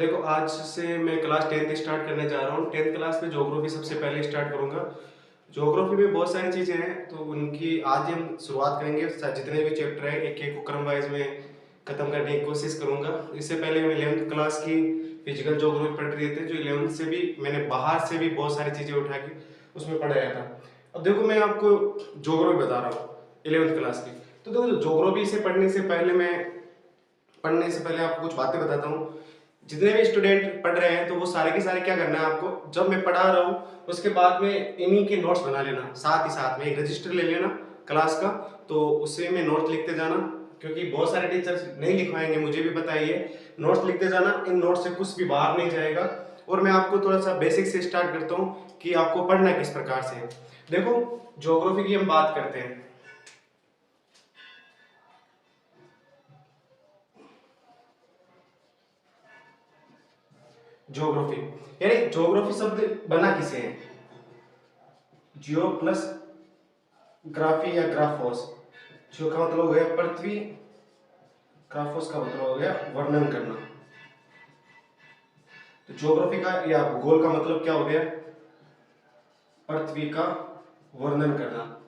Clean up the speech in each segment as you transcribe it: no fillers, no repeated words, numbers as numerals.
देखो, आज से मैं क्लास 10th स्टार्ट करने जा रहा हूँ। 10th क्लास में ज्योग्राफी सबसे पहले स्टार्ट करूँगा। ज्योग्राफी में बहुत सारी चीज़ें हैं, तो उनकी आज ही हम शुरुआत करेंगे। जितने भी चैप्टर हैं एक-एक को क्रम वाइज में खत्म करने की कोशिश करूँगा। इससे पहले हम 11th क्लास की फिजिकल ज्योग्राफी पढ़ रहे थे, जो 11th से भी मैंने बाहर से भी बहुत सारी चीज़ें उठा के उसमें पढ़ाया था। अब देखो, मैं आपको ज्योग्राफी बता रहा हूँ 11th क्लास की। तो देखो, ज्योग्राफी से पढ़ने से पहले आपको कुछ बातें बताता हूँ। जितने भी स्टूडेंट पढ़ रहे हैं, तो वो सारे के सारे क्या करना है आपको, जब मैं पढ़ा रहा हूँ उसके बाद में इन्हीं के नोट्स बना लेना। साथ ही साथ में एक रजिस्टर ले लेना क्लास का, तो उससे में नोट्स लिखते जाना, क्योंकि बहुत सारे टीचर्स नहीं लिखवाएंगे, मुझे भी पता ही है। नोट्स लिखते जाना, इन नोट्स से कुछ भी बाहर नहीं जाएगा। और मैं आपको थोड़ा सा बेसिक से स्टार्ट करता हूँ कि आपको पढ़ना किस प्रकार से है। देखो, ज्योग्राफी की हम बात करते हैं। ज्योग्राफी यानी ज्योग्राफी शब्द बना किसे है? जियो प्लस ग्राफी या ग्राफोस। जियो का मतलब हो गया पृथ्वी, ग्राफोस का मतलब हो गया वर्णन करना। तो ज्योग्राफी का या भूगोल का मतलब क्या हो गया? पृथ्वी का वर्णन करना।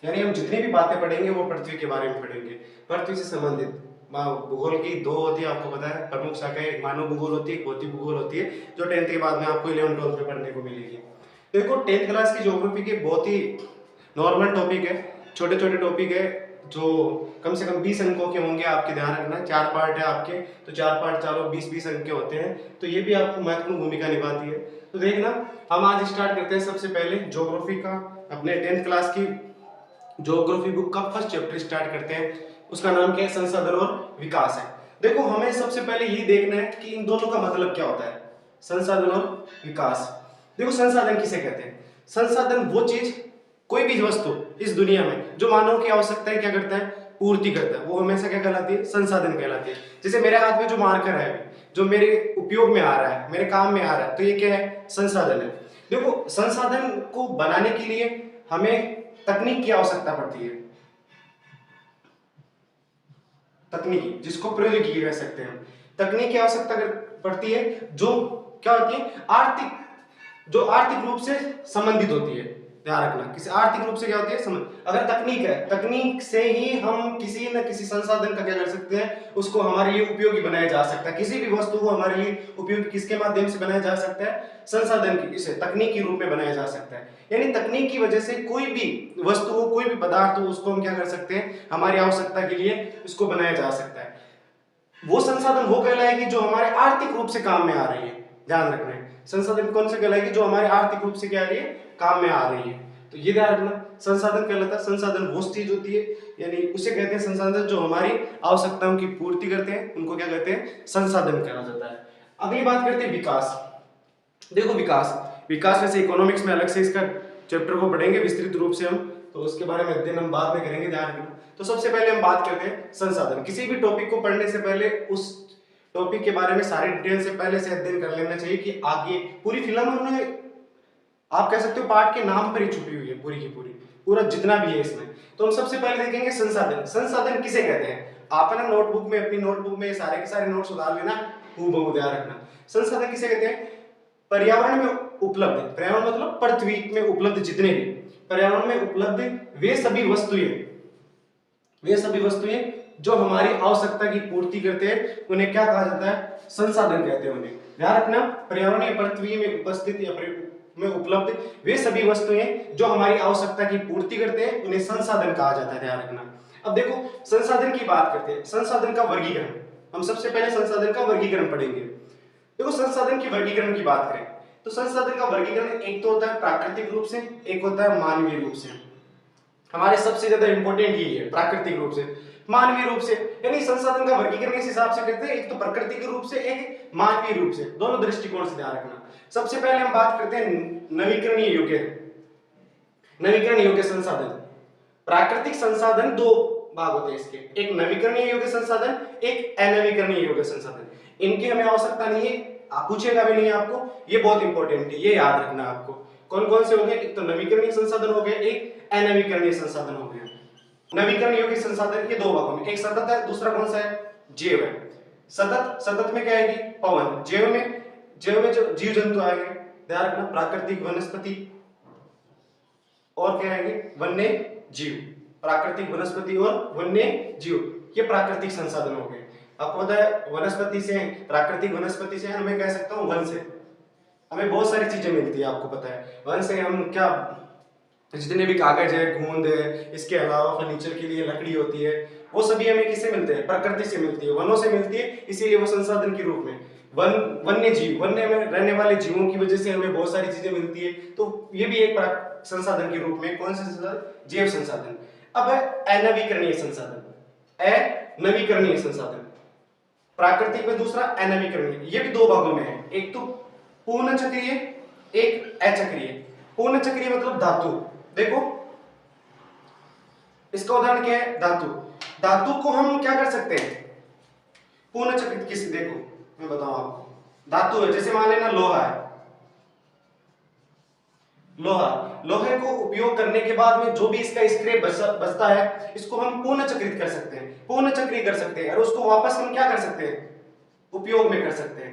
यानी हम जितनी भी बातें पढ़ेंगे वो पृथ्वी के बारे में पढ़ेंगे, पृथ्वी से संबंधित। भूगोल की दो होती है, आपको पता है, प्रमुख शाखाएं। एक मानव भूगोल होती है, एक भौतिक भूगोल होती है, जो 10th के बाद में आपको 11 12 में पढ़ने को मिलेगी। देखो, 10th क्लास की ज्योग्राफी के बहुत ही नॉर्मल टॉपिक है, छोटे छोटे टॉपिक है, जो कम से कम 20 अंकों के होंगे। आपके ध्यान रखना, 4 पार्ट है आपके, तो 4 पार्ट चारों 20-20 अंक के होते हैं, तो ये भी आपको महत्वपूर्ण भूमिका निभाती है। तो देखना, हम आज स्टार्ट करते हैं सबसे पहले ज्योग्राफी का। अपने 10th क्लास की ज्योग्राफी बुक का फर्स्ट चैप्टर स्टार्ट करते हैं। उसका नाम क्या है? संसाधन और विकास है। देखो, हमें सबसे पहले ये देखना है कि इन दोनों का मतलब क्या होता है, संसाधन और विकास। देखो, संसाधन किसे कहते हैं? संसाधन वो चीज, कोई भी वस्तु इस दुनिया में जो मानव की आवश्यकता है क्या करता है? पूर्ति करता है, वो हमेशा क्या कहलाती है? संसाधन कहलाती है। जैसे मेरे हाथ में जो मार्कर है अभी, जो मेरे उपयोग में आ रहा है, मेरे काम में आ रहा है, तो ये क्या है? संसाधन है। देखो, संसाधन को बनाने के लिए हमें तकनीक की आवश्यकता पड़ती है। तकनीकी, जिसको प्रौद्योगिकी कह सकते हैं, तकनीक की आवश्यकता पड़ती है, जो क्या होती है? आर्थिक, जो आर्थिक रूप से संबंधित होती है। ध्यान रखना, किसी आर्थिक रूप से क्या होती है? संबंध। अगर तकनीक है, तकनीक से ही हम किसी न किसी संसाधन का क्या कर सकते हैं? उसको हमारे लिए उपयोगी बनाया जा सकता है। किसी भी वस्तु को हमारे लिए उपयोगी किसके माध्यम से बनाया जा सकता है? संसाधन की, इसे तकनीक के रूप में बनाया जा सकता है। यानी तकनीक की वजह से कोई भी वस्तु हो, कोई भी पदार्थ हो, उसको हम क्या कर सकते हैं? हमारी आवश्यकता के लिए उसको बनाया जा सकता है। वो संसाधन वो कहलाएगी जो हमारे आर्थिक रूप से काम में आ रही है। ध्यान रखना है, संसाधन कौन से कहलाएगी? जो हमारे आर्थिक रूप से क्या आ रही है? काम में आ रही है। तो ये ध्यान रखना, संसाधन कहलाता है। संसाधन वो चीज होती है, यानी उसे कहते हैं संसाधन जो हमारी आवश्यकताओं की पूर्ति करते हैं, उनको क्या कहते हैं? संसाधन कहा जाता है। अगली बात करते हैं विकास। देखो, विकास, विकास में से इकोनॉमिक्स में अलग से इसका चैप्टर को पढ़ेंगे विस्तृत रूप से हम, तो उसके बारे में अध्ययन हम बाद में करेंगे, ध्यान रखना। तो सबसे पहले हम बात करते हैं संसाधन। किसी भी टॉपिक को पढ़ने से पहले उस टॉपिक के बारे में सारे डिटेल से पहले से अध्ययन कर लेना चाहिए, कि आगे पूरी फिल्म उन्होंने, आप कह सकते हो, पार्ट के नाम पर ही छुपी हुई है पूरी की पूरी, पूरा जितना भी है इसमें। तो हम सबसे पहले देखेंगे संसाधन। संसाधन किसे कहते हैं? आप ना नोटबुक में, अपनी नोटबुक में सारे के सारे नोट्स उतार लेना, हूबहू ध्यान रखना। संसाधन किसे कहते हैं? पर्यावरण में उपलब्ध, पर्यावरण मतलब पृथ्वी में उपलब्ध जितने भी पर्यावरण में उपलब्ध वे सभी वस्तुएं जो हमारी आवश्यकता की पूर्ति करते हैं, उन्हें क्या कहा जाता है? संसाधन कहते हैं उन्हें। ध्यान रखना, पर्यावरण या पृथ्वी में उपस्थित या में उपलब्ध वे सभी वस्तुएं जो हमारी आवश्यकता की पूर्ति करते हैं, उन्हें संसाधन कहा जाता है। ध्यान रखना। अब देखो, संसाधन की बात करते हैं, संसाधन का वर्गीकरण। हम सबसे पहले संसाधन का वर्गीकरण पढ़ेंगे। देखो, संसाधन की वर्गीकरण की बात करें तो संसाधन का वर्गीकरण एक तो होता है प्राकृतिक रूप से, एक होता है मानवीय रूप से। हमारे सबसे ज्यादा इंपॉर्टेंट यही है, प्राकृतिक रूप से, मानवीय रूप से। यानी संसाधन का वर्गीकरण इस हिसाब से करते हैं, एक तो प्राकृतिक रूप से, एक मानवीय रूप से, दोनों दृष्टिकोण से ध्यान रखना। सबसे पहले हम बात करते हैं नवीकरणीय योग्य, नवीकरण योग्य संसाधन। प्राकृतिक संसाधन दो भाग होते हैं इसके, एक नवीकरणीय योग्य संसाधन, एक अनवीकरणीय योग्य संसाधन। इनकी हमें आवश्यकता नहीं है, आप पूछेगा भी नहीं आपको, ये बहुत इंपॉर्टेंट है, ये याद रखना आपको। कौन कौन से हो गए? एक तो नवीकरणीय संसाधन हो गए, एक अनवीकरणीय संसाधन हो गया। नवीकरण योग्य संसाधन ये दो भागों में, एक सतत है, दूसरा कौन सा है? जैव है। सतत, सतत में क्या आएगी? पवन। जैव में जो जीव जंतु आएंगे, ध्यान रखना, प्राकृतिक, वनस्पति और क्या आएंगे? वन्य जीव। प्राकृतिक, वनस्पति और वन्य जीव, ये प्राकृतिक संसाधन हो गए। आपको पता है वनस्पति से, प्राकृतिक वनस्पति से मैं कह सकता हूँ वन से हमें बहुत सारी चीजें मिलती है। आपको पता है वन से हम क्या, जितने भी कागज है, गोंद है, इसके अलावा फर्नीचर के लिए लकड़ी होती है, वो सभी हमें किससे मिलते हैं? प्रकृति से मिलती है, वनों से मिलती है। इसीलिए वो संसाधन के रूप में वन्य जीव, वन्य में रहने वाले जीवों की वजह से हमें बहुत सारी चीजें मिलती है। तो ये भी एक संसाधन के रूप में, कौन सा संसाधन? जैव संसाधन। अब है अनवीकरणीय संसाधन। अनवीकरणीय संसाधन, प्राकृतिक में दूसरा अनवीकरणीय। ये भी दो भागों में है, एक तो पूर्ण चक्रीय, एक अचक्रीय। पूर्ण चक्रीय मतलब धातु। देखो इसका उदाहरण क्या है? धातु। धातु को हम क्या कर सकते हैं? पूर्ण चक्रित किसी, देखो मैं बताऊं आपको, धातु है, जैसे मान लेना लोहा है, लोहे को उपयोग करने के बाद में जो भी इसका स्क्रैप बचता है, इसको हम पूर्ण चक्रित कर सकते हैं, पूर्ण चक्रीय कर सकते हैं, और उसको वापस हम क्या कर सकते हैं? उपयोग में कर सकते हैं।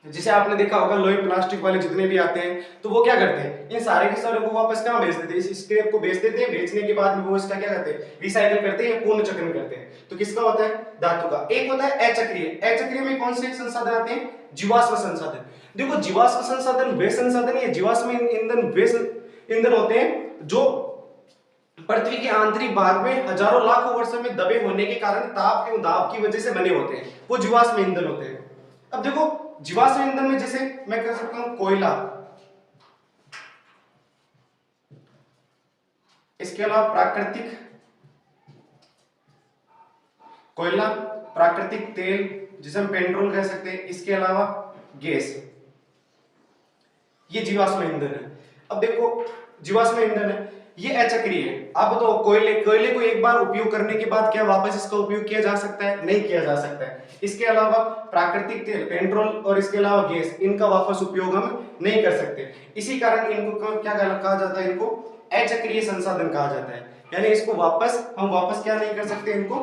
जिसे आपने देखा होगा लोहे प्लास्टिक वाले जितने भी आते हैं, तो वो क्या करते हैं? इन सारे के सारे को वापस कहां बेच देते हैं? इस स्क्रैप को बेच देते हैं। बेचने के बाद में वो इसका क्या करते हैं? रिसाइकल करते हैं या पूर्ण चक्रण करते हैं। तो किसका होता है? धातु का। एक होता है अचक्रीय। अचक्रीय में कौन से संसाधन आते हैं? जीवाश्म संसाधन। देखो जीवाश्म संसाधन वे संसाधन या जीवाश्म ईंधन वे ईंधन होते हैं जो पृथ्वी के आंतरिक भाग में हजारों लाखों वर्षों में दबे होने के कारण ताप एवं दाब की वजह से बने होते हैं, वो जीवाश्म ईंधन होते हैं। अब देखो जीवाश्म ईंधन में जैसे मैं कह सकता हूं कोयला, इसके अलावा प्राकृतिक कोयला, प्राकृतिक तेल जिसे हम पेट्रोल कह सकते हैं, इसके अलावा गैस, ये जीवाश्म ईंधन है। अब देखो जीवाश्म ईंधन है, ये अचक्रीय है। आप बताओ कोयले को एक बार उपयोग करने के बाद क्या वापस इसका उपयोग किया जा सकता है? नहीं किया जा सकता है। इसके अलावा प्राकृतिक तेल, पेट्रोल और इसके अलावा गैस, इनका वापस उपयोग हम नहीं कर सकते। इसी कारण इनको क्या कहा जाता है? इनको अचक्रीय संसाधन कहा जाता है। यानी इसको हम वापस क्या नहीं कर सकते? इनको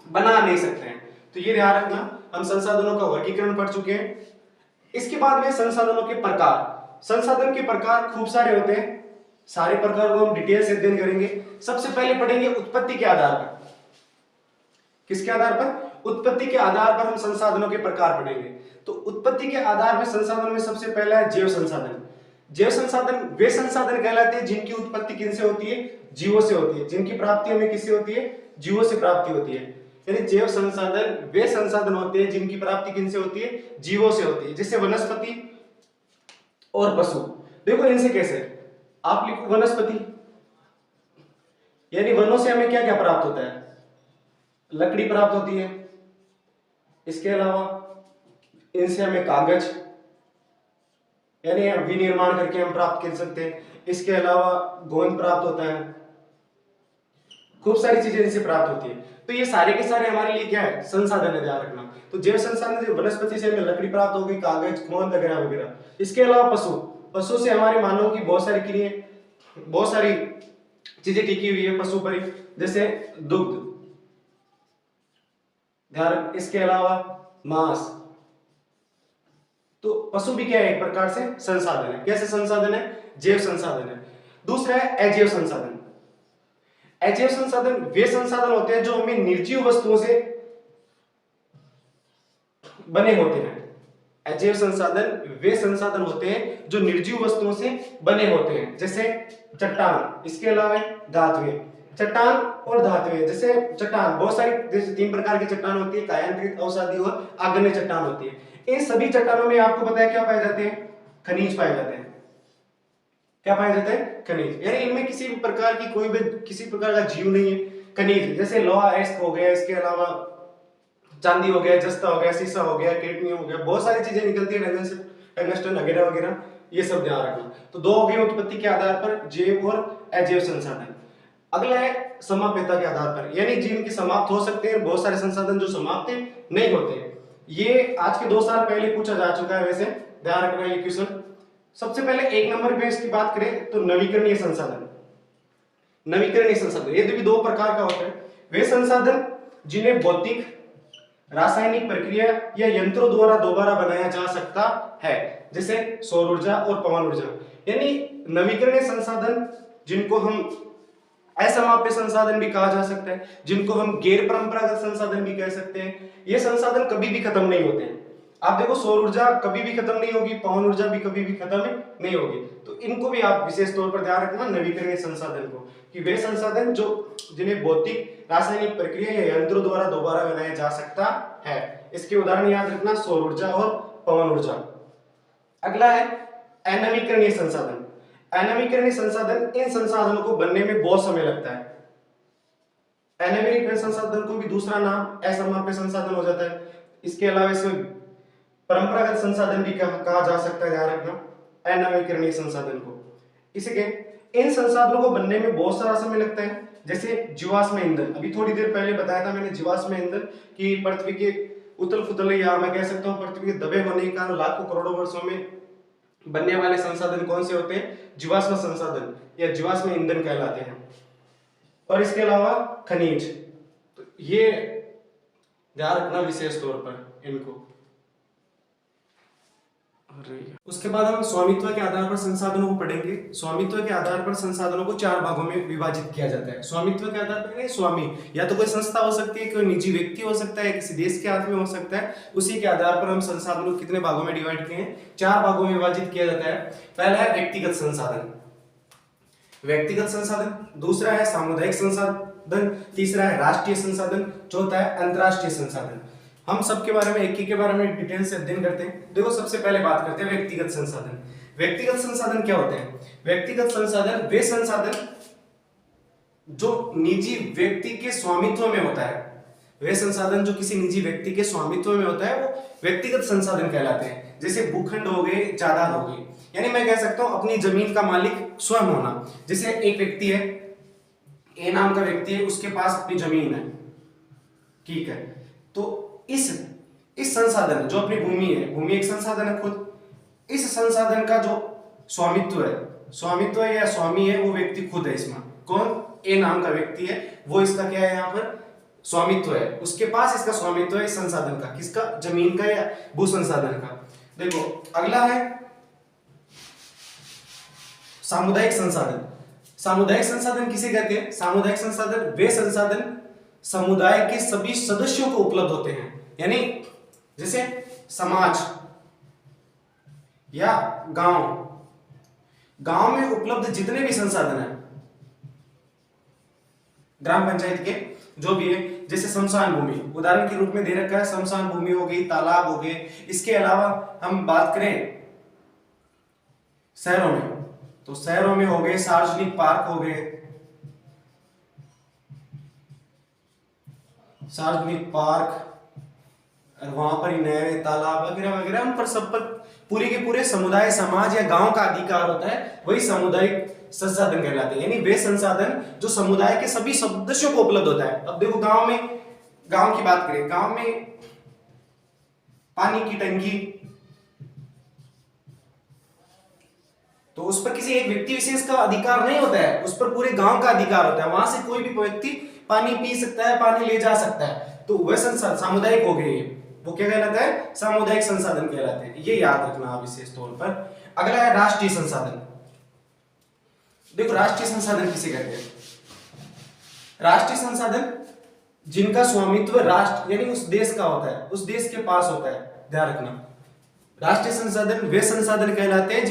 बना नहीं सकते हैं। तो ये ध्यान रखना, हम संसाधनों का वर्गीकरण पढ़ चुके हैं। इसके बाद में संसाधनों के प्रकार। संसाधन के प्रकार खूब सारे होते हैं, सारे प्रकार को हम डिटेल से अध्ययन करेंगे। सबसे पहले पढ़ेंगे उत्पत्ति के आधार पर। किसके आधार पर? उत्पत्ति के आधार पर हम संसाधनों के प्रकार पढ़ेंगे। तो उत्पत्ति के आधार में संसाधन में सबसे पहला है जैव संसाधन। जैव संसाधन वे संसाधन कहलाते हैं जिनकी उत्पत्ति किनसे होती है? जीवों से होती है। जिनकी प्राप्ति हमें किससे होती है? जीवों से प्राप्ति होती है। यानी जैव संसाधन वे संसाधन होते हैं जिनकी प्राप्ति किनसे होती है? जीवों से होती है। जैसे वनस्पति और पशु। देखो इनसे कैसे, आप लिखो वनस्पति, यानी वनों से हमें क्या क्या प्राप्त होता है? लकड़ी प्राप्त होती है। इसके अलावा इनसे हमें कागज, यानी विनिर्माण करके हम प्राप्त कर सकते हैं। इसके अलावा गोंद प्राप्त होता है, खूब सारी चीजें इनसे प्राप्त होती है। तो ये सारे के सारे हमारे लिए क्या है? संसाधन है, ध्यान रखना। तो जैव संसाधन वनस्पति से हमें लकड़ी प्राप्त होगी, कागज, गोंद वगैरह वगैरह। इसके अलावा पशु से हमारे मानव की बहुत सारी चीजें टिकी हुई है पशु पर, जैसे दुग्ध, ध्यान। इसके अलावा मांस। तो पशु भी क्या है? एक प्रकार से संसाधन है। कैसे संसाधन है? जैव संसाधन है। दूसरा है अजैव संसाधन। अजैव संसाधन वे संसाधन होते हैं जो हमें निर्जीव वस्तुओं से बने होते हैं। अजैव संसाधन वे संसाधन होते हैं जो निर्जीव वस्तुओं से बने होते हैं, जैसे चट्टान। इसके अलावा धातुएं, चट्टान और धातुएं। जैसे चट्टान बहुत सारी, जैसे 3 प्रकार की चट्टान होती है, कायांतरित, अवसादी और आग्नेय चट्टान होती है। इन सभी चट्टानों में आपको पता है क्या पाए जाते हैं? खनिज पाए जाते हैं। क्या पाए जाते हैं? खनिज। यानी इनमें किसी भी प्रकार की किसी प्रकार का जीव नहीं है। खनिज जैसे लोहा एस्क हो गया, इसके अलावा चांदी हो गया, जस्ता हो गया, सीसा हो गया, कैडमियम हो गया, बहुत सारी चीजें निकलती है, टंगस्टन वगैरह वगैरह, ये सब ध्यान रखना। तो दो हो गए उत्पत्ति के आधार पर, जैव और अजैव संसाधन। अगला है समाप्यता के आधार पर, यानी जिनके समाप्त हो सकते हैं, बहुत सारे संसाधन जो समाप्त नहीं होते। ये आज के 2 साल पहले पूछा जा चुका है, वैसे ध्यान रखना ये क्वेश्चन। सबसे पहले 1 नंबर पे इसकी बात करें तो नवीकरणीय संसाधन। नवीकरणीय संसाधन ये भी 2 प्रकार का होता है। वे संसाधन जिन्हें भौतिक रासायनिक प्रक्रिया या यंत्रों द्वारा दोबारा बनाया जा सकता है, जैसे सौर ऊर्जा और पवन ऊर्जा। यानी नवीकरणीय संसाधन जिनको हम असमाप्य संसाधन भी कहा जा सकता है, जिनको हम गैर परंपरागत संसाधन भी कह सकते हैं। ये संसाधन कभी भी खत्म नहीं होते हैं। आप देखो सौर ऊर्जा कभी भी खत्म नहीं होगी, पवन ऊर्जा भी कभी भी खत्म नहीं होगी। तो इनको भी आप विशेष तौर पर ध्यान रखना नवीकरणीय संसाधन को, कि वे संसाधन जो जिन्हें भौतिक रासायनिक प्रक्रिया या यंत्रों द्वारा दोबारा बनाया जा सकता है। इसके उदाहरण याद रखना सौर ऊर्जा और पवन ऊर्जा। अगला है अनवीकरणीय संसाधन। अनवीकरणीय संसाधन, इन संसाधनों को बनने में बहुत समय लगता है। अनवीकरणीय संसाधन को भी दूसरा नाम असमाप्य संसाधन हो जाता है। इसके अलावा इसमें परंपरागत संसाधन भी कहा जा सकता है, ध्यान रखना अनवीकरणीय संसाधन को। इसी के इन संसाधनों को बनने में बहुत सारा समय लगता है, जैसे जीवाश्म ईंधन। अभी थोड़ी देर पहले बताया था मैंने जीवाश्म ईंधन कि पृथ्वी के उथल पुथल या मैं कह सकता हूँ पृथ्वी के दबे होने के कारण लाखों करोड़ों वर्षों में बनने वाले संसाधन कौन से होते हैं? जीवाश्म संसाधन या जीवाश्म ईंधन कहलाते हैं। और इसके अलावा खनिज, तो ये ध्यान रखना विशेष तौर पर इनको। उसके बाद हम स्वामित्व के आधार पर संसाधनों को पढ़ेंगे। स्वामित्व के आधार पर संसाधनों को 4 भागों में विभाजित किया जाता है। स्वामित्व के आधार पर स्वामी या तो कोई संस्था हो सकती है, कोई निजी व्यक्ति हो सकता है, किसी देश के हाथ में हो सकता है। उसी के आधार पर हम संसाधनों को कितने भागों में डिवाइड किए हैं? 4 भागों में विभाजित किया जाता है। पहला है व्यक्तिगत संसाधन, व्यक्तिगत संसाधन। दूसरा है सामुदायिक संसाधन। तीसरा है राष्ट्रीय संसाधन। चौथा है अंतरराष्ट्रीय संसाधन। हम सबके बारे में एक के बारे में डिटेल से अध्ययन करते हैं। देखो सबसे पहले बात करते हैं व्यक्तिगत संसाधन। व्यक्तिगत संसाधन क्या होते हैं? व्यक्तिगत संसाधन वे संसाधन जो निजी व्यक्ति के स्वामित्व में होता है। वे संसाधन जो किसी निजी व्यक्ति के स्वामित्व में होता है वो व्यक्तिगत संसाधन कहलाते हैं। जैसे भूखंड हो गए, जायदाद हो गई, यानी मैं कह सकता हूं अपनी जमीन का मालिक स्वयं होना। जैसे एक व्यक्ति है, ए नाम का व्यक्ति है, उसके पास अपनी जमीन है, ठीक है। तो इस संसाधन जो अपनी भूमि है, भूमि एक संसाधन है खुद, इस संसाधन का जो स्वामित्व है या स्वामी है वो व्यक्ति खुद है। इसमें कौन? ए नाम का व्यक्ति है, वो इसका क्या है यहाँ पर स्वामित्व है, उसके पास इसका स्वामित्व है इस संसाधन का। किसका? जमीन का या भू संसाधन का। देखो अगला है सामुदायिक संसाधन। सामुदायिक संसाधन किसे कहते हैं? सामुदायिक संसाधन वे संसाधन समुदाय के सभी सदस्यों को उपलब्ध होते हैं। यानी जैसे समाज या गांव में उपलब्ध जितने भी संसाधन हैं, ग्राम पंचायत के जो भी है, जैसे शमशान भूमि उदाहरण के रूप में दे रखा है, शमशान भूमि हो गई, तालाब हो गए। इसके अलावा हम बात करें शहरों में, तो शहरों में हो गए सार्वजनिक पार्क हो गए, सार्वजनिक पार्क, और वहां पर नहरें, तालाब वगैरह वगैरह, उन पर सब पर पूरे के पूरे समुदाय, समाज या गांव का अधिकार होता है, वही सामुदायिक संसाधन कहलाते हैं। यानी वे संसाधन जो समुदाय के सभी सदस्यों को उपलब्ध होता है। अब देखो गांव की बात करें, गांव में पानी की टंकी, तो उस पर किसी एक व्यक्ति विशेष का अधिकार नहीं होता है, उस पर पूरे गांव का अधिकार होता है। वहां से कोई भी व्यक्ति पानी पी सकता है, पानी ले जा सकता है। तो वह संसाधन सामुदायिक हो गए, वो क्या कहलाता है? सामुदायिक संसाधन कहलाते हैं। ये याद रखना आप विशेष तौर पर। अगला है राष्ट्रीय संसाधन। देखो राष्ट्रीय संसाधन किसे कहते हैं? राष्ट्रीय संसाधन जिनका स्वामित्व राष्ट्र यानी उस देश का होता है, उस देश के पास होता है, ध्यान रखना। राष्ट्रीय संसाधन वे संसाधन कहलाते हैं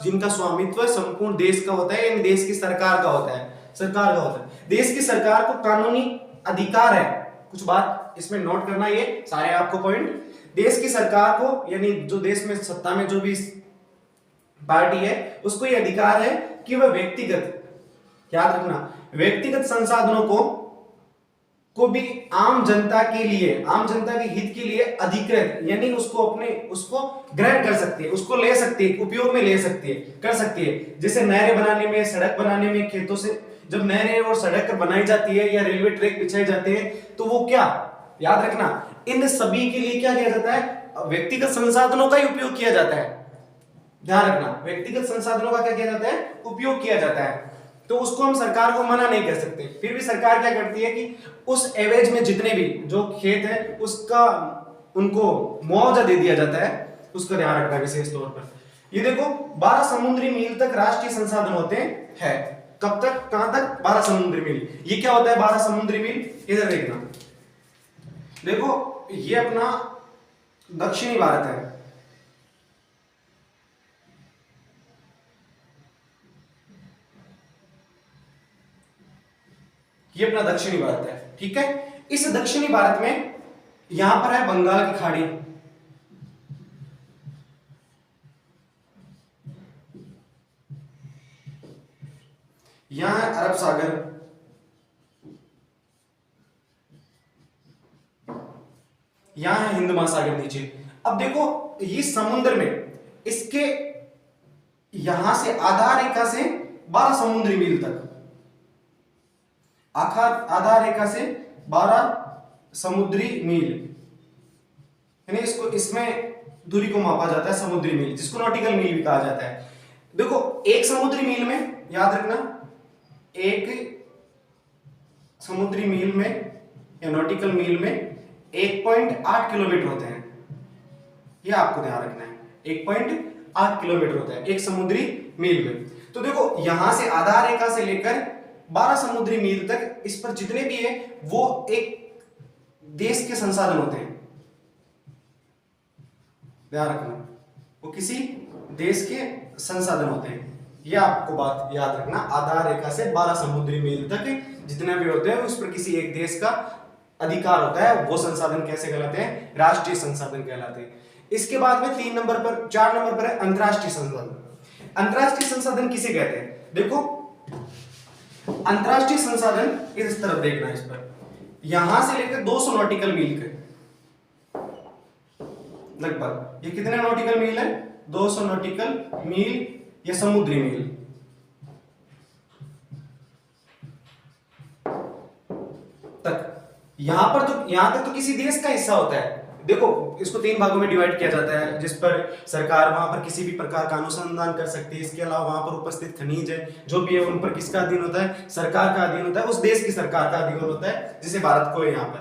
जिनका स्वामित्व संपूर्ण देश का होता है, यानी देश की सरकार का होता है, सरकार का होता है। देश की सरकार को कानूनी अधिकार है, कुछ बात इसमें नोट करना, ये सारे आपको पॉइंट। देश की सरकार को यानी जो देश में सत्ता में जो भी पार्टी है उसको ये अधिकार है कि वह व्यक्तिगत, याद रखना, व्यक्तिगत संसाधनों को भी आम जनता के लिए, आम जनता के हित के लिए अधिकृत, यानी उसको ग्रहण कर सकती है, उसको ले सकती है, उपयोग में ले सकती है, कर सकती है। जैसे नहरें बनाने में, सड़क बनाने में, खेतों से जब नहरें और सड़क बनाई जाती है या रेलवे ट्रैक बिछाए जाते हैं, तो वो क्या, याद रखना, इन सभी के लिए क्या किया जाता है? व्यक्तिगत संसाधनों का ही उपयोग किया जाता है। ध्यान रखना, व्यक्तिगत संसाधनों का क्या किया जाता है? उपयोग किया जाता है। तो उसको हम सरकार को मना नहीं कर सकते। फिर भी सरकार क्या करती है कि उस एवरेज में जितने भी जो खेत है उसका उनको मुआवजा दे दिया जाता है, उसका ध्यान रखना विशेष तौर पर। ये देखो 12 समुद्री मील तक राष्ट्रीय संसाधन होते हैं। कब तक, कहां तक? 12 समुद्री मील। ये क्या होता है 12 समुद्री मील? इधर देखना, देखो ये अपना दक्षिणी भारत है, ये अपना दक्षिणी भारत है, ठीक है। इस दक्षिणी भारत में यहां पर है बंगाल की खाड़ी, यहां है अरब सागर, यहां है हिंद महासागर नीचे। अब देखो ये समुद्र में इसके यहां से आधार रेखा से 12 समुद्री मील तक, आधार रेखा से 12 समुद्री मील, यानी इसको इसमें दूरी को मापा जाता है समुद्री मील, जिसको नॉटिकल मील भी कहा जाता है। देखो एक समुद्री मील में, याद रखना, एक समुद्री मील में या नॉटिकल मील में 1.8 किलोमीटर होते हैं, ये आपको ध्यान रखना है। 1.8 किलोमीटर होता है एक समुद्री मील में। तो देखो यहां से आधार रेखा से लेकर 12 समुद्री मील तक इस पर जितने भी है वो एक देश के संसाधन होते हैं, ध्यान रखना, वो किसी देश के संसाधन होते हैं। ये आपको बात याद रखना, आधार रेखा से 12 समुद्री मील तक जितने भी होते हैं उस पर किसी एक देश का अधिकार होता है, वो संसाधन कैसे कहलाते हैं? राष्ट्रीय संसाधन कहलाते हैं। इसके बाद में 4 नंबर पर है अंतरराष्ट्रीय संसाधन। अंतरराष्ट्रीय संसाधन किसे कहते हैं? देखो अंतरराष्ट्रीय संसाधन इस तरफ देखना, इस पर यहां से लेकर 200 नॉटिकल मील के लगभग, ये कितने नॉटिकल मील है? 200 नॉटिकल मील या समुद्री मील तक। यहां तक तो किसी देश का हिस्सा होता है। देखो इसको 3 भागों में डिवाइड किया जाता है, जिस पर सरकार वहां पर किसी भी प्रकार का अनुसंधान कर सकती है। इसके अलावा वहां पर उपस्थित खनिज है जो भी है उन पर किसका अधीन होता है? सरकार का अधीन होता है, उस देश की सरकार का अधीन होता है, जैसे भारत को यहाँ पर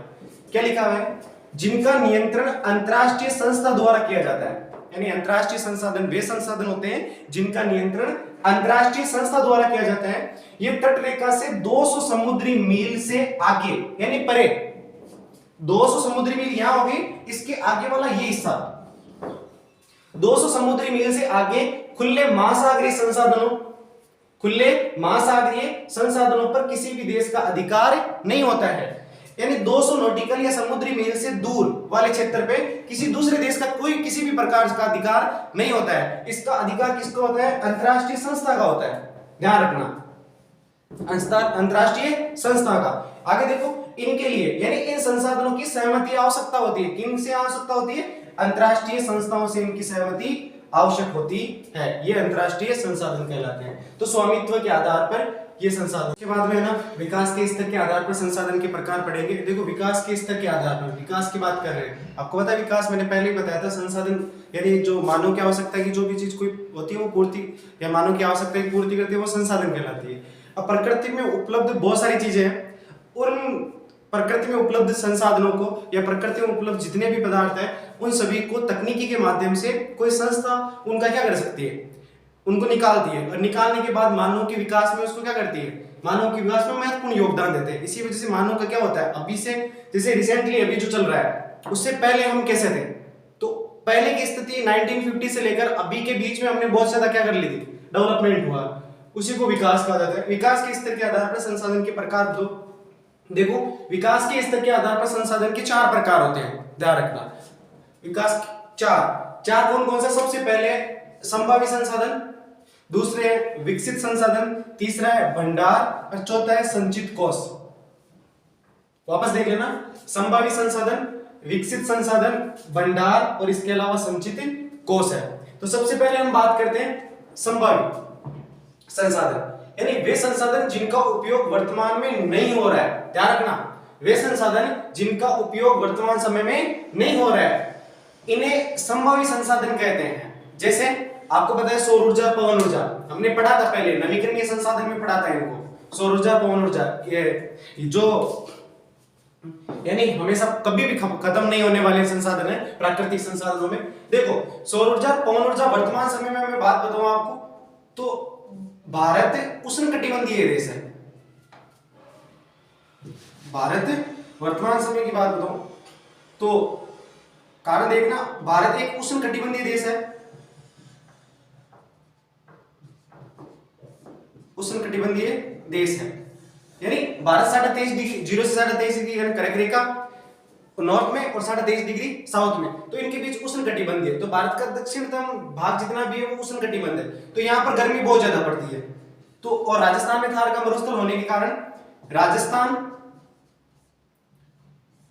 क्या लिखा हुआ है? जिनका नियंत्रण अंतरराष्ट्रीय संस्था द्वारा किया जाता है। यानी अंतरराष्ट्रीय संसाधन वे संसाधन होते हैं जिनका नियंत्रण अंतरराष्ट्रीय संस्था द्वारा किया जाता है। ये तट रेखा से 200 समुद्री मील से आगे, यानी परे 200 समुद्री मील यहां होगी, इसके आगे वाला ये हिस्सा 200 समुद्री मील से आगे खुले महासागरीय संसाधनों पर किसी भी देश का अधिकार नहीं होता है। यानी 200 नॉटिकल या समुद्री मील से दूर वाले क्षेत्र पे किसी दूसरे देश का कोई किसी भी प्रकार का अधिकार नहीं होता है। इसका अधिकार किसका होता है? अंतरराष्ट्रीय संस्था का होता है, ध्यान रखना, अंतरराष्ट्रीय संस्था का। आगे देखो इनके लिए यानी इन संसाधनों की सहमति आवश्यकता होती है। किन से आवश्यकता होती है? अंतरराष्ट्रीय संस्थाओं से इनकी सहमति आवश्यक होती है। ये अंतरराष्ट्रीय संसाधन कहलाते हैं। तो स्वामित्व के आधार पर ये संसाधन के बाद में ना विकास के स्तर के आधार पर संसाधन के प्रकार पढ़ेंगे। देखो विकास के स्तर के आधार पर विकास की बात कर रहे हैं। आपको पता है विकास मैंने पहले ही बताया था, संसाधन यानी जो मानव की आवश्यकता की जो भी चीज कोई होती है वो पूर्ति या मानव की आवश्यकता की पूर्ति करती है वो संसाधन कहलाती है। अब प्रकृति में उपलब्ध बहुत सारी चीजें हैं, उन प्रकृति में उपलब्ध संसाधनों को या प्रकृति में उपलब्ध जितने भी पदार्थ हैं उन सभी को तकनीकी के माध्यम से कोई संस्था उनका क्या कर सकती है? उनको निकालती है, और निकालने के बाद मानव के विकास में उसको क्या करती है? मानव के विकास में महत्वपूर्ण योगदान देते हैं। इसी वजह से मानव का क्या होता है, अभी से जैसे रिसेंटली अभी जो चल रहा है उससे पहले हम कैसे थे? तो पहले की स्थिति 1950 से लेकर अभी के बीच में हमने बहुत ज्यादा क्या कर ली थी? डेवलपमेंट हुआ, उसी को विकास कहा जाता है। विकास के स्तर के आधार पर संसाधन के प्रकार दो। देखो विकास के स्तर के आधार पर संसाधन के 4 प्रकार होते हैं, ध्यान रखना। विकास चार कौन कौन सा? सबसे पहले संभावी संसाधन, दूसरे है विकसित संसाधन, तीसरा है भंडार और चौथा है संचित कोष। वापस देख लेना, संभावी संसाधन, विकसित संसाधन, भंडार और इसके अलावा संचित कोष है। तो सबसे पहले हम बात करते हैं संभावी संसाधन, यानी वे संसाधन जिनका उपयोग वर्तमान में नहीं हो रहा है। ध्यान रखना, वे संसाधन जिनका उपयोग वर्तमान समय में नहीं हो रहा है, इन्हें संभावी संसाधन कहते हैं। जैसे आपको पता है सौर ऊर्जा, पवन ऊर्जा हमने पढ़ा था पहले, नवीकरणीय संसाधन में पढ़ा था इनको, सौर ऊर्जा, पवन ऊर्जा, ये जो यानी हमेशा कभी भी खत्म नहीं होने वाले संसाधन है प्राकृतिक संसाधनों में। देखो सौर ऊर्जा, पवन ऊर्जा, वर्तमान समय में मैं बात बताऊं आपको तो भारत उष्णकटिबंधीय देश है। भारत वर्तमान समय की बात बताऊं तो कारण देखना, भारत एक उष्णकटिबंधीय देश है, उष्णकटिबंधीय देश है, यानी भारत 23.5 0 से 23.5 डिग्री कर्क रेखा नॉर्थ में और 23.5 डिग्री साउथ में, तो इनके बीच उष्णकटिबंधीय है। तो भारत का दक्षिणतम भाग जितना भी है वो उष्णकटिबंध है, तो यहाँ पर गर्मी बहुत ज्यादा पड़ती है। तो और राजस्थान में थार का मरुस्थल होने के कारण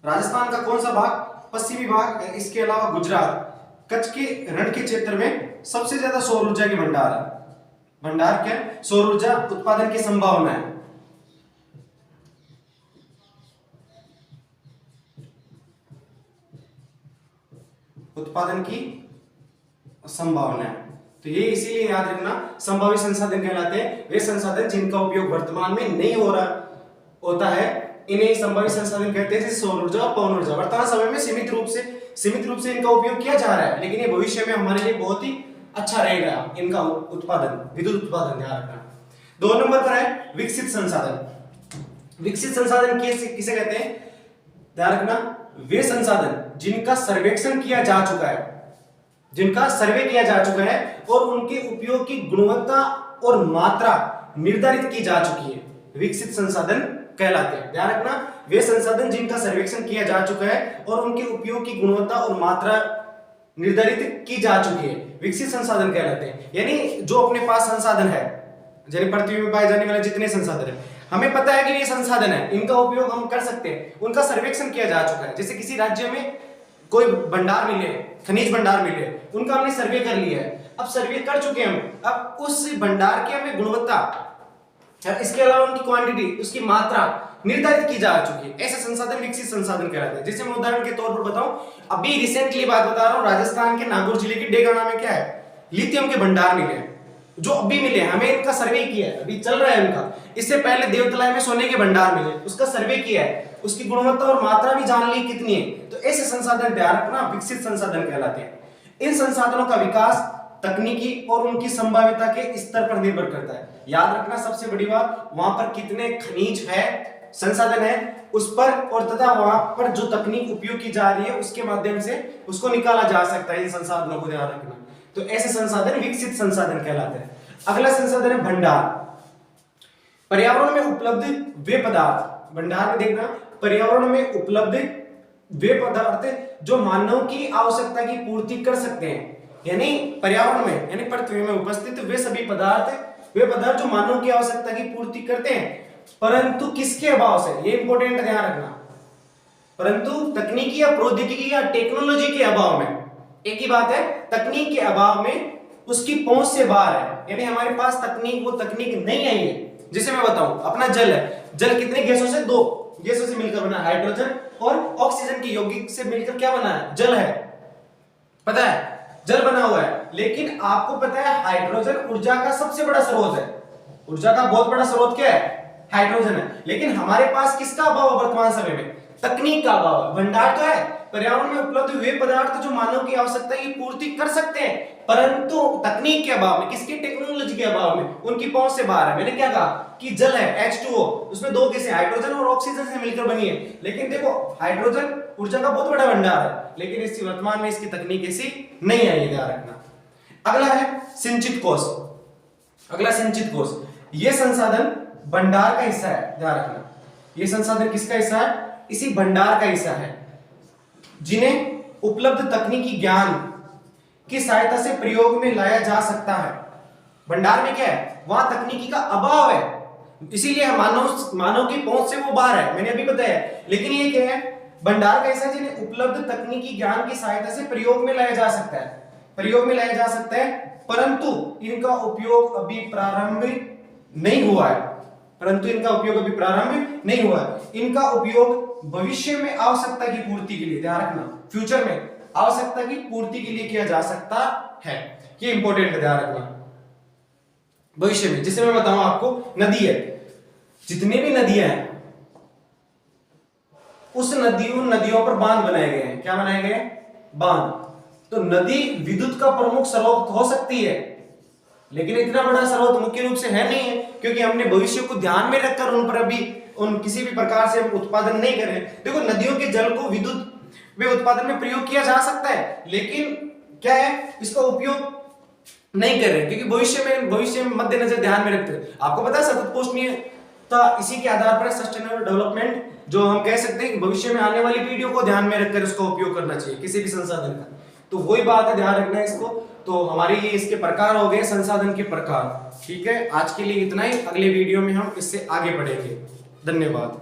राजस्थान का कौन सा भाग, पश्चिमी भाग, इसके अलावा गुजरात, कच्छ के रण के क्षेत्र में सबसे ज्यादा सौर ऊर्जा के भंडार है। भंडार क्या है? सौर ऊर्जा उत्पादन की संभावना है। उत्पादन की संभावना है, तो ये इसीलिए याद रखना संभावित संसाधन कहलाते हैं वे संसाधन जिनका उपयोग वर्तमान में नहीं हो रहा होता है, इन्हें संभावित संसाधन कहते हैं, जैसे सौर ऊर्जा, पवन ऊर्जा। वर्तमान समय में सीमित रूप से इनका उपयोग किया जा रहा है, लेकिन ये भविष्य में हमारे लिए बहुत ही अच्छा रहेगा इनका उत्पादन, विद्युत उत्पादन, ध्यान रखना। 2 नंबर पर है विकसित संसाधन। विकसित संसाधन किसे कहते हैं? ध्यान रखना, वे संसाधन जिनका सर्वेक्षण किया जा चुका है, जिनका सर्वे किया जा चुका है और उनके उपयोग की गुणवत्ता और मात्रा निर्धारित की जा चुकी है, विकसित संसाधन कहलाते हैं। ध्यान रखना, वे संसाधन जिनका सर्वेक्षण किया जा चुका है और उनके उपयोग की गुणवत्ता और मात्रा निर्धारित की जा चुकी है, विकसित संसाधन कहलाते हैं। यानी जो अपने पास संसाधन है, जैसे पृथ्वी में पाए जाने वाले जितने संसाधन है, हमें पता है कि ये संसाधन है, इनका उपयोग हम कर सकते हैं, उनका सर्वेक्षण किया जा चुका है। जैसे किसी राज्य में कोई भंडार मिले, खनिज भंडार मिले, उनका हमने सर्वे कर लिया है, अब सर्वे कर चुके हैं हम, अब उस भंडार की हमें गुणवत्ता, इसके अलावा उनकी क्वांटिटी, उसकी मात्रा निर्धारित की जा चुकी है, ऐसे संसाधन विकसित संसाधन कहलाते हैं। जैसे मैं उदाहरण के तौर पर बताऊं, अभी रिसेंटली बात बता रहा हूं, राजस्थान के नागौर जिले के डेगाना में क्या है, लिथियम के भंडार मिले हैं, जो अभी मिले, हमें इनका सर्वे किया है, अभी चल रहा है उनका। इससे पहले देवतलाई में सोने के भंडार मिले, उसका सर्वे किया है, उसकी गुणवत्ता और मात्रा भी जान ली कितनी है। तो ऐसे संसाधन ध्यान रखना विकसित संसाधन कहलाते हैं। इन संसाधनों का विकास तकनीकी और उनकी संभाव्यता के स्तर पर निर्भर करता है। याद रखना सबसे बड़ी बात, वहां पर कितने खनिज है, संसाधन है, उस पर और तथा वहां पर जो तकनीक उपयोग की जा रही है उसके माध्यम से उसको निकाला जा सकता है। इन संसाधनों को ध्यान रखना, तो ऐसे संसाधन विकसित संसाधन कहलाते हैं। अगला संसाधन है भंडार। पर्यावरण में उपलब्ध वे पदार्थ, भंडार में देखना, पर्यावरण में उपलब्ध वे पदार्थ जो मानव की आवश्यकता की पूर्ति कर सकते हैं, यानी पर्यावरण में, यानी पृथ्वी में उपस्थित वे सभी पदार्थ जो मानव की आवश्यकता की पूर्ति करते हैं, परंतु किसके अभाव से, ये इंपॉर्टेंट ध्यान रखना, परंतु तकनीकी या प्रौद्योगिकी या टेक्नोलॉजी के अभाव में। एक ही बात है, तकनीक के अभाव में, उसकी पहुंच से बाहर है, यानी हमारे पास वो तकनीक नहीं आई है। जैसे मैं बताऊं, अपना जल है, जल कितने गैसों से, 2 गैसों से मिलकर बना, हाइड्रोजन और ऑक्सीजन की यौगिक से मिलकर क्या बना है, जल है, पता है, जल बना हुआ है। लेकिन आपको पता है हाइड्रोजन ऊर्जा का सबसे बड़ा स्रोत है, ऊर्जा का बहुत बड़ा स्रोत क्या है, हाइड्रोजन है। लेकिन हमारे पास किसका अभाव है वर्तमान समय में, तकनीक का अभाव है। भंडार तो है, पर्यावरण में उपलब्ध वे पदार्थ जो मानव की आवश्यकता की पूर्ति कर सकते हैं, परंतु तकनीक के अभाव में, किसकी, टेक्नोलॉजी के अभाव में, उनकी पहुंच से बाहर है। मैंने क्या कहा कि जल है H2O, उसमें 2 गैसें हाइड्रोजन और ऑक्सीजन से मिलकर बनी है। लेकिन देखो हाइड्रोजन ऊर्जा का बहुत बड़ा भंडार है, लेकिन इस वर्तमान में इसकी तकनीक ऐसी नहीं आई है, ध्यान रखना। अगला है सिंचित कोष। अगला सिंचित कोष, यह संसाधन भंडार का हिस्सा है, ध्यान रखना, यह संसाधन किसका हिस्सा है, इसी भंडार का हिस्सा है, जिन्हें उपलब्ध तकनीकी ज्ञान की सहायता से प्रयोग में लाया जा सकता है। भंडार में क्या है, वहां तकनीकी का अभाव है, इसीलिए मानव की पहुंच से वो बाहर है, मैंने अभी बताया। लेकिन ये क्या है, भंडार का हिस्सा जिन्हें उपलब्ध तकनीकी ज्ञान की सहायता से प्रयोग में लाया जा सकता है, परंतु इनका उपयोग अभी प्रारंभ नहीं हुआ है, इनका उपयोग भविष्य में आवश्यकता की पूर्ति के लिए, ध्यान रखना, फ्यूचर में आवश्यकता की पूर्ति के लिए किया जा सकता है। ये इंपॉर्टेंट है, ध्यान रखना। भविष्य में जैसे मैं बताऊं आपको, नदी है, जितनी भी नदियां हैं उस नदियों पर बांध बनाए गए हैं। क्या बनाए गए हैं? बांध। तो नदी विद्युत का प्रमुख स्रोत हो सकती है, लेकिन इतना बड़ा स्रोत मुख्य रूप से है नहीं है, क्योंकि हमने भविष्य को ध्यान में रखकर उन पर अभी किसी भी प्रकार से हम उत्पादन नहीं कर रहे। देखो, नदियों के जल को विद्युत में उत्पादन में प्रयोग किया जा सकता है, लेकिन क्या है, इसका उपयोग नहीं कर रहे, क्योंकि भविष्य में मद्देनजर ध्यान में रखते हैं। आपको पता है सतत पोषणीयता इसी के आधार पर सस्टेनेबल डेवलपमेंट, जो हम कह सकते हैं कि भविष्य में आने वाली पीढ़ियों को ध्यान में रखकर इसका उपयोग करना चाहिए किसी भी संसाधन का। तो वही बात है, ध्यान रखना है इसको। तो हमारे ये इसके प्रकार हो गए, संसाधन के प्रकार। ठीक है, आज के लिए इतना ही। अगले वीडियो में हम इससे आगे बढ़ेंगे। धन्यवाद।